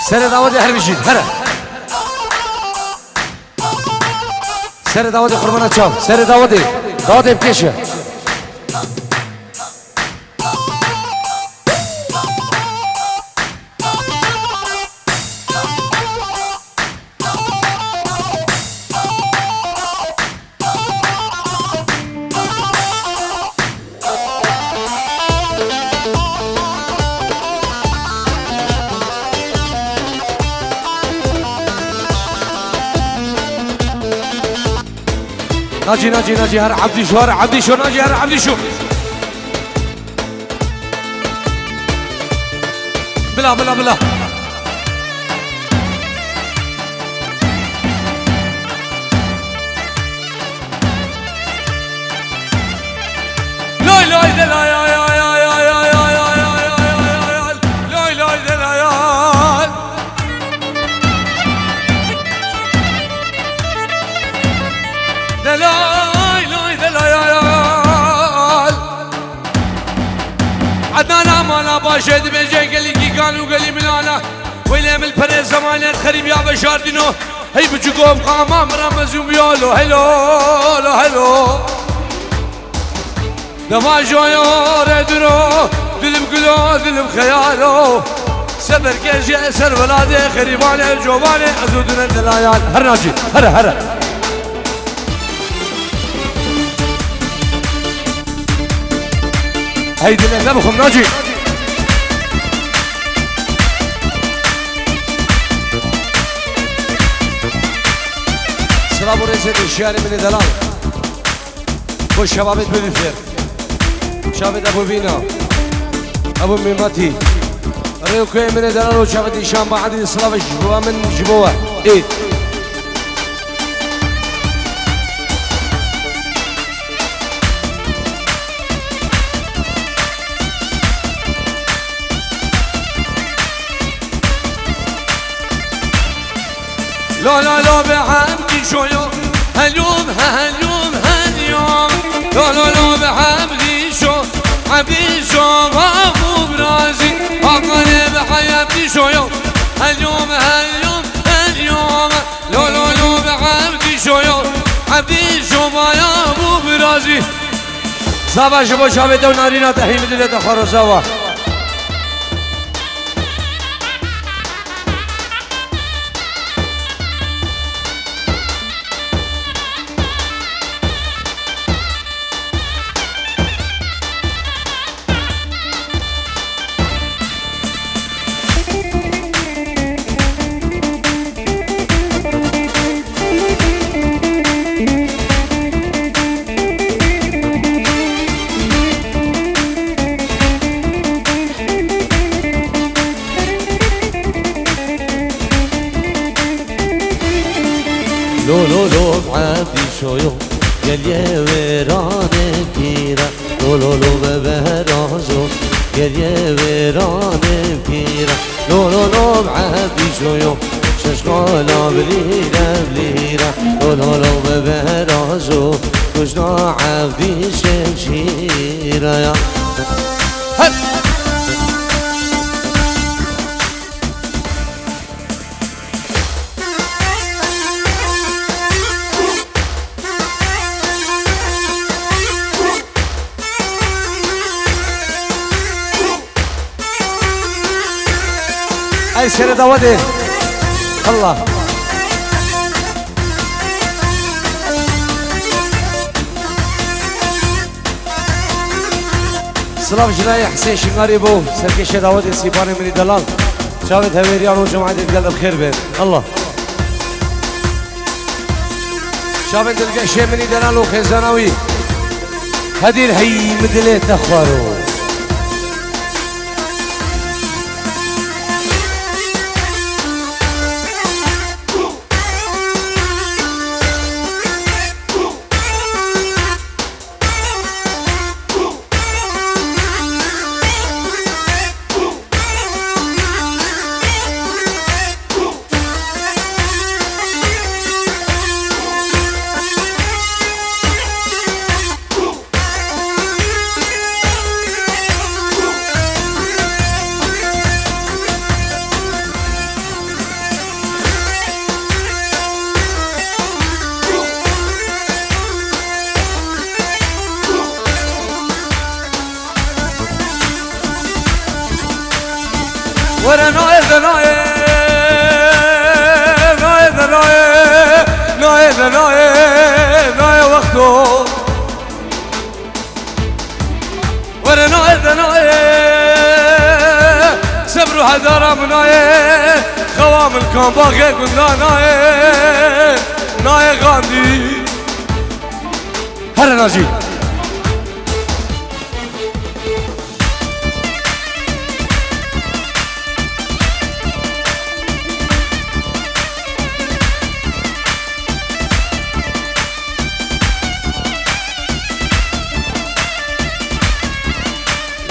سر داود هر بشید هره سر داود قربان چاو سر داود بکشه ناجي هر عبدي شو ناجي هر عبدي شو بلا لوي عدنان مالا باشد بجي قلي كي كانوا قلي من انا ويلي من الفريق زمان الخريب يا بشار دينو هي بجوكم قاما مرمزون بيولو هلو دما جويو ردرو دلم قلو دلم خيالو سبر كيجي سر ولادي خريباني جوباني ازودنا الدلايان هر ناجي هر هيدي اللي بخم ناجي سلام ورزق الشارع من دلال خوش شبابت ببفر شابت ابو بينا ابو ميماتي ريوكي من دلال وشابت هشام بعد سلام جبوه من جبوه ايه لو بحمدي شويو هاليوم لو بحمدي شو حبي شو غابو برازي أقني بحياتي شويو هاليوم لو بحمدي شويو حبي شو غابو برازي صباح شبو شابته ونارينا تحيم دلته خرسوا لو بعبدي شويو قال يا ويران كيرا لو ببهرازو قال يا ويران كيرا لو بعبدي شويو ششقالا بليرا لو ببهرازو كشنا عبدي شمشيرا يا اي سر داودي الله سلام جناي حسين شنغاري بو سركش داودي سيباني من دلال شاهد هويريان وجماعة القلب خير بين الله شاهد القشي من دلال وخزانوي هدير هي مدلي تخوارو ورا نايف نايف نايف نايف نايف نايف وقته ورا نايف نايف سبرو هدارة منايف خوام الكام باقي قلنا نايف نايف غاندي هلا ناجي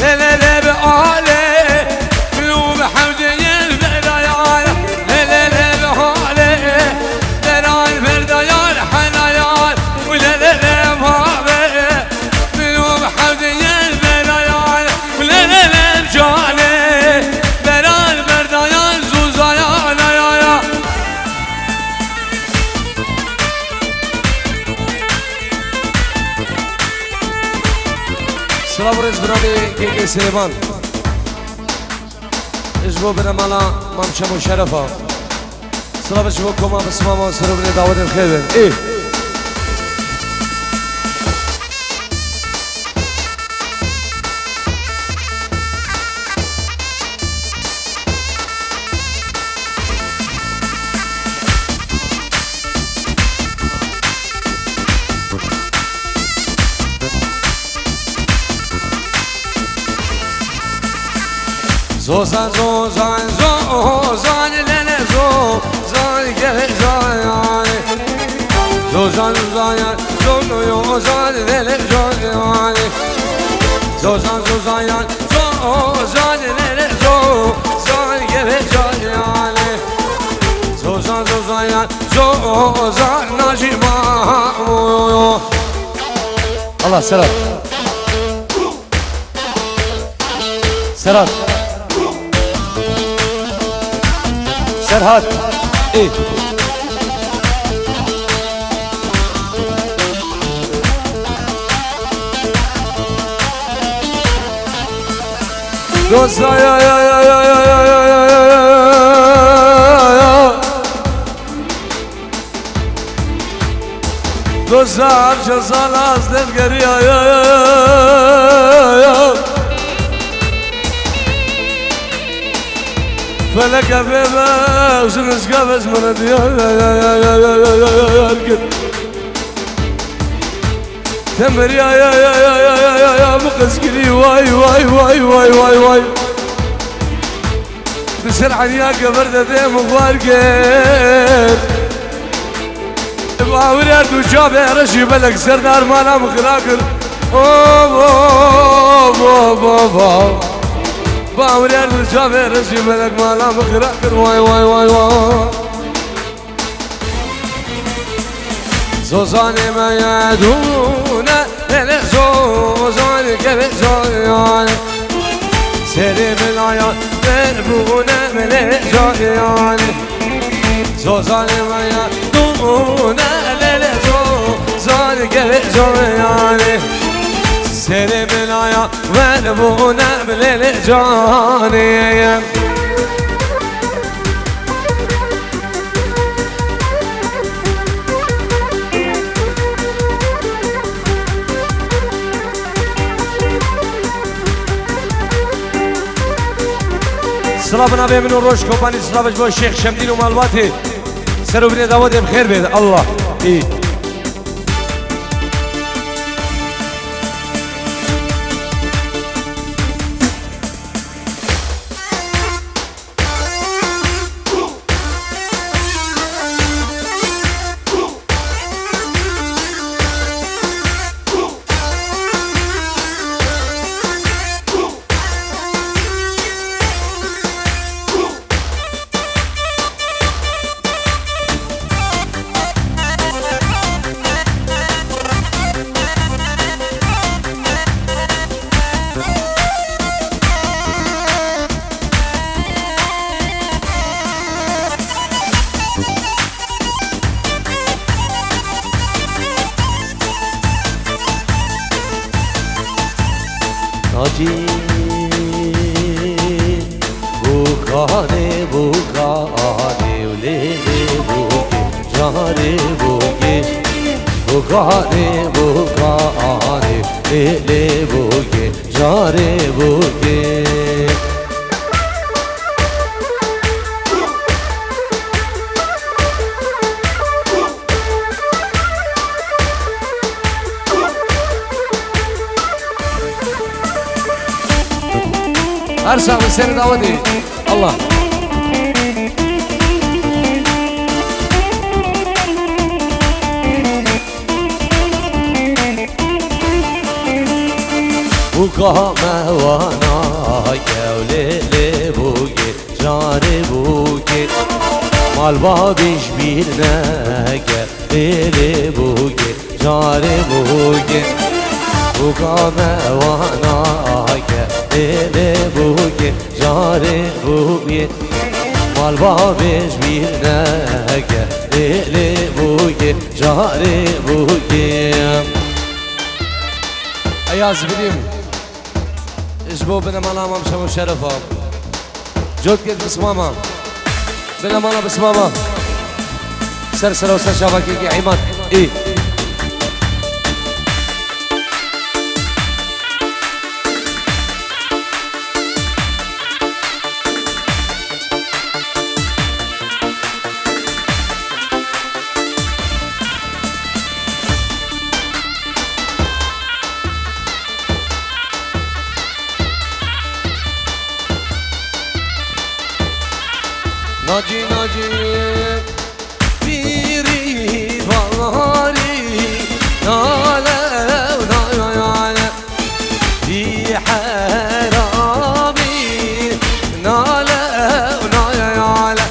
لا لا لا بقالي بلوم حمدي البدايان لا لا لا بقالي دران برديان حنايان ولا لا لا بقالي بلوم حمدي البدايان ولا لا لا بجاني دران برديان زوزايان يا يا سلام رئيس برامي كيكي سليمان اجبو بنا مالا مامشا مشرفة سلام اجبو كوما بسماما سربني دعوة الخير ايه زوزان زوزان زوزان لنا زوزان كيف زوزان زوزان زوزان زوزان لنا زوزان زوزان زوزان زوزان لنا زوزان كيف زوزان زوزان زوزان زوزان ناجي ما الله سلام سلام سرهات ايه دوسا يا يا يا يا يا يا يا دوسا عرش صلاص للقرية يا يا فلك بيبا وسنس قفز من الديار تمر يا مقسكري واي واي واي واي واي واي بسرعة يا قبر ذي مغوارقين باوريات وشابه رشي بلك سردار مانا مخراكر باوريات وشابه رشي بلك مانا مخراكر واي واي واي واي زوزاني ما يدونا للي زوزاني كيف زوزاني سيري بالعيان دربونا ملي زوزاني زوزاني ما يدونا للي زوزاني كيف زوزاني سيري بالعيان دربونا ملي زوزاني سلام نبی من روش کمپانی سلامش با شیخ شمدین و مالواتی سر بنی دعوت بخیر بید الله ای ناجی بو بوغاني بوغاني وليلي بوغي جاري بوغي بوغاني بوغاني ليلي بوغي جاري بوغي ارسل من سير داودي الله بوغا وانا يا وليلي بوغي جاري بوغي مال بابي جبيرنا يا ليلي بوغي جاري بوغي بوغا وانا يا ليلي بوغي جاري بوغي مال بابي جبيرنا يا ليلي بوغي جاري بوغي اياز بديم اجبو بنا مالا ما مشامو شرفا جود كيد بس ماما بنا مالا بس ماما سرسر وسر شابكي عماد ايه ناجي ناجي بيري باري نالا ونالا في حرامي نالا ونالا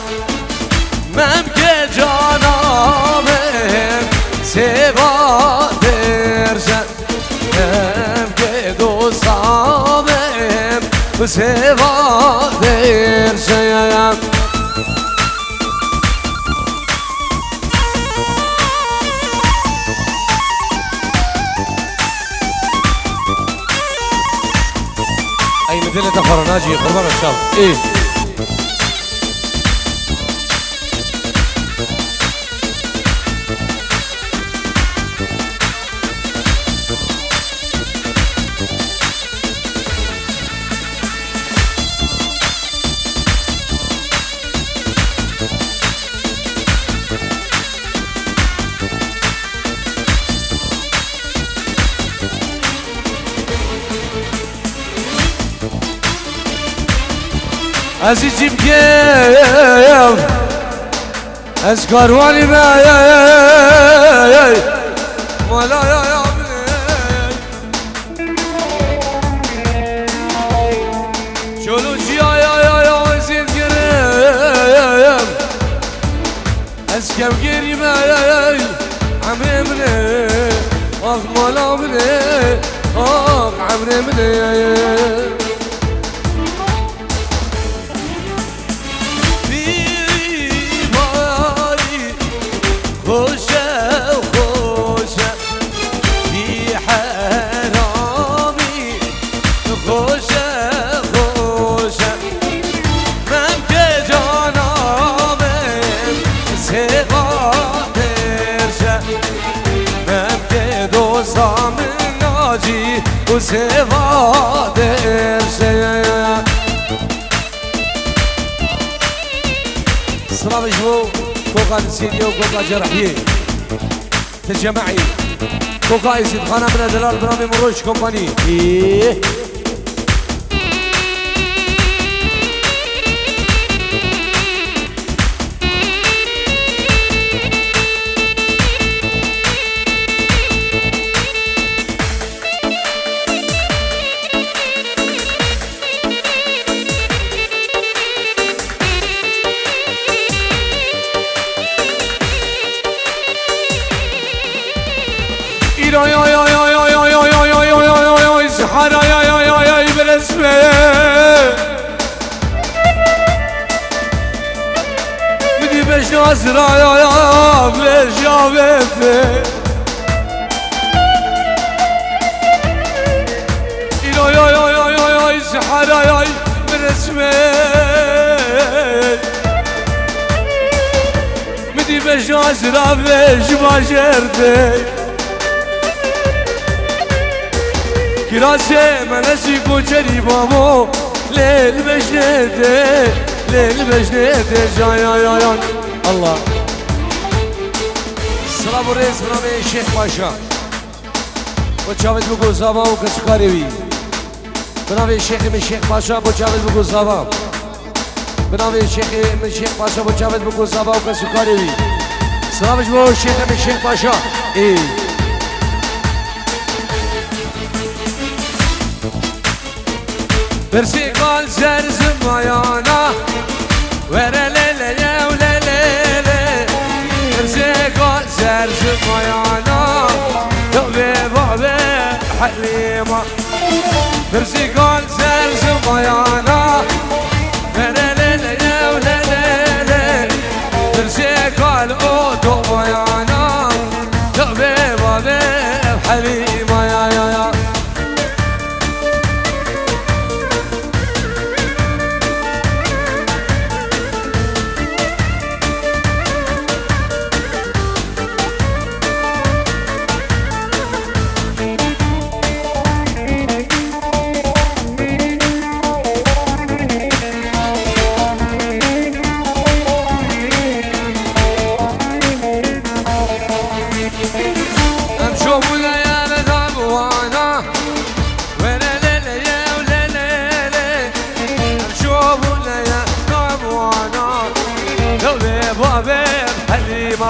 ممكن جانامم سبا درجة ممكن دوستامم سبا درجة اي مدينة فرناجي قربان الشام ايه عزيزي بكيف اسكرواني ما لا يا شلون يا زين قريب اسكم قريب عمري مني اخ مالا مني اخ عمري مني خوشة وخوشة في حرامي خوشة خوشة ممكن جانامم سبا درشة ممكن دوستام ناجي وسبا درشة صلاة بجبو كوكا نسيديو وكوكا جرحيه تجمعي كوكا يزيد خانة من دلال برامي مروش كومباني ايه زحارة يا بالاسمه بدي باش نازرة يا بلاش يا بيبي يا زحارة يا بالاسمه جازرا بيش باجرتي كراسي منسي كوچري بابو ليل بجنيتي ليل بجنيتي جاي يا الله سلام الرئيس بنامي الشيخ باشا وشاهد بقول زبا وكسكاري بي بنامي الشيخ من الشيخ باشا وشاهد بقول زبا بنامي الشيخ من الشيخ باشا وشاهد بقول زبا وكسكاري بي سلام جبو الشيخ من الشيخ باشا ايه برسي قال زرزم مايانا ورا ليلة يا ولا ليلة برسي قال زرزم مايانا دوبي بابي حليمة برسي قال زرزم مايانا ورا ليلة يا ولا ليلة برسي قال اوتو مايانا دوبي بابي حليمة يا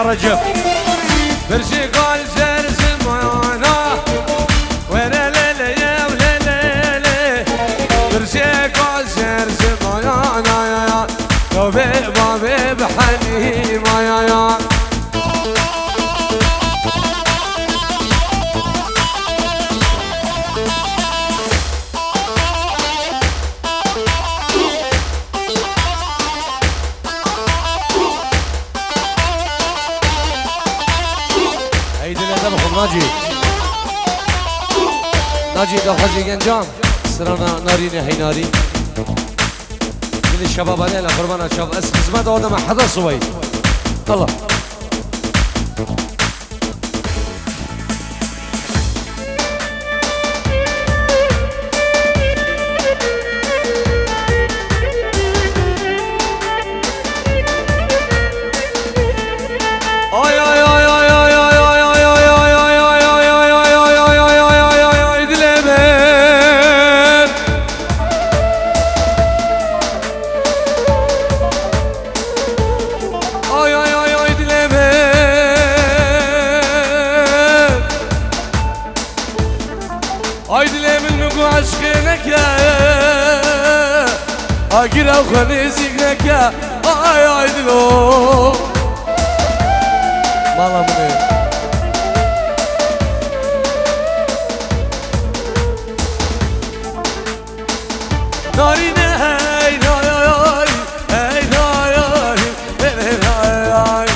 رجب برشي قال زرزم وانا ولا ليلة يا ولا ليلة برشي قال زرزم وانا يا دوبي بابي بحليمة يا ناجي دو خزي جنجام سرانا ناريني هي ناري من الشباب علينا قربانا شباب اس خدمات هذا ما حدا صوي الله اگیر او خانه زیگنه که آی دلو مالا منه نارینه هی ناری هی ناری هی ناری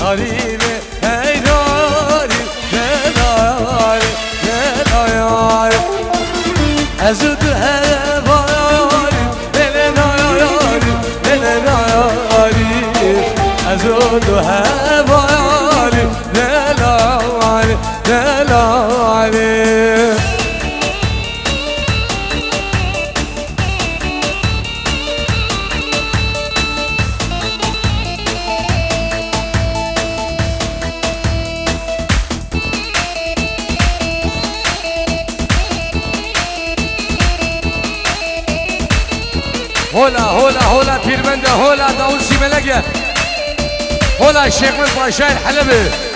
نارینه هی ناری هی ناری هی ناری ازود أزود هبالي دلالي دلالي هولا هولا هولا بيرمندا هولا داوسي ملقية هولا الشيخ من باشاي الحلبي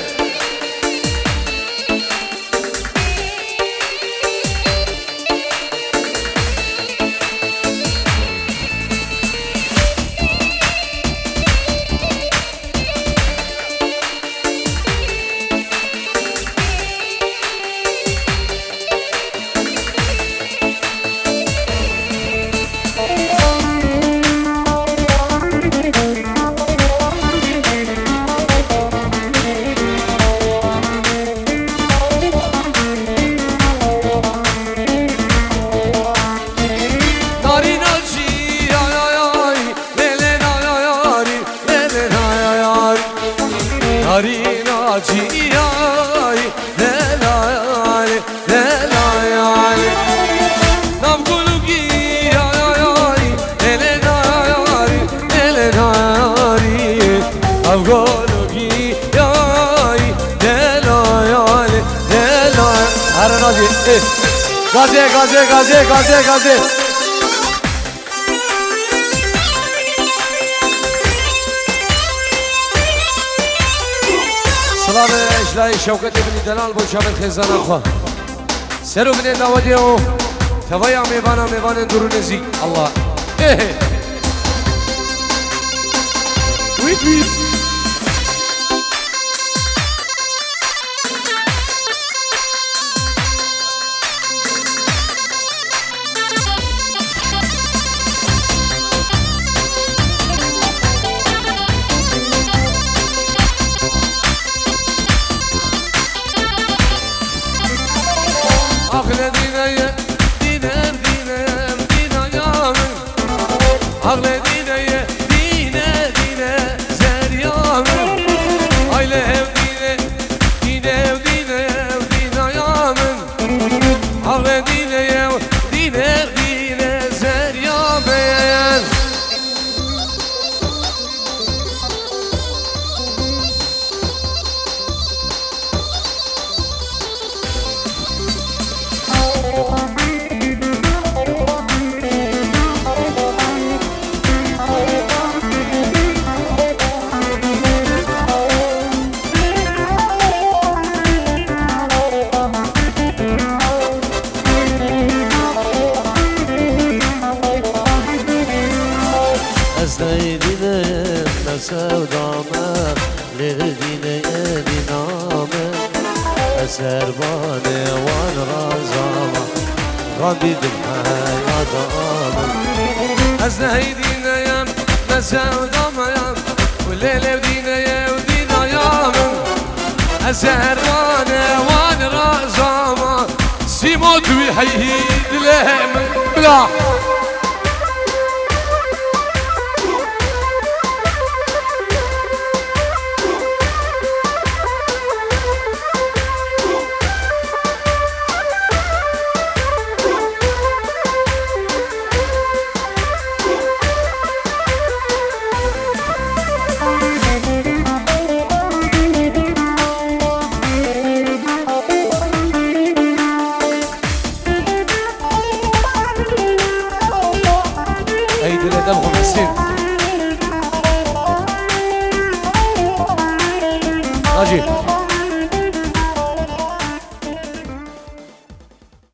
افغانوگی یای دلایالی دلای هر ناجی گازه گازه گازه گازه گازه سلام اجلای شوکت ابن دلال بون شابت خیزان اخوان سرو بن داودی او تویا میوان درون زی الله ویت ویت سودامه لدینه دینامه سربانه وان رازامه ربي بالحياة دامه از نهيدينا يام نسودامه يام والليلة ودينا يا ودينا يام سربانه وان رازامه سيموت ويحيد لهم بلا دمهم حسين راجي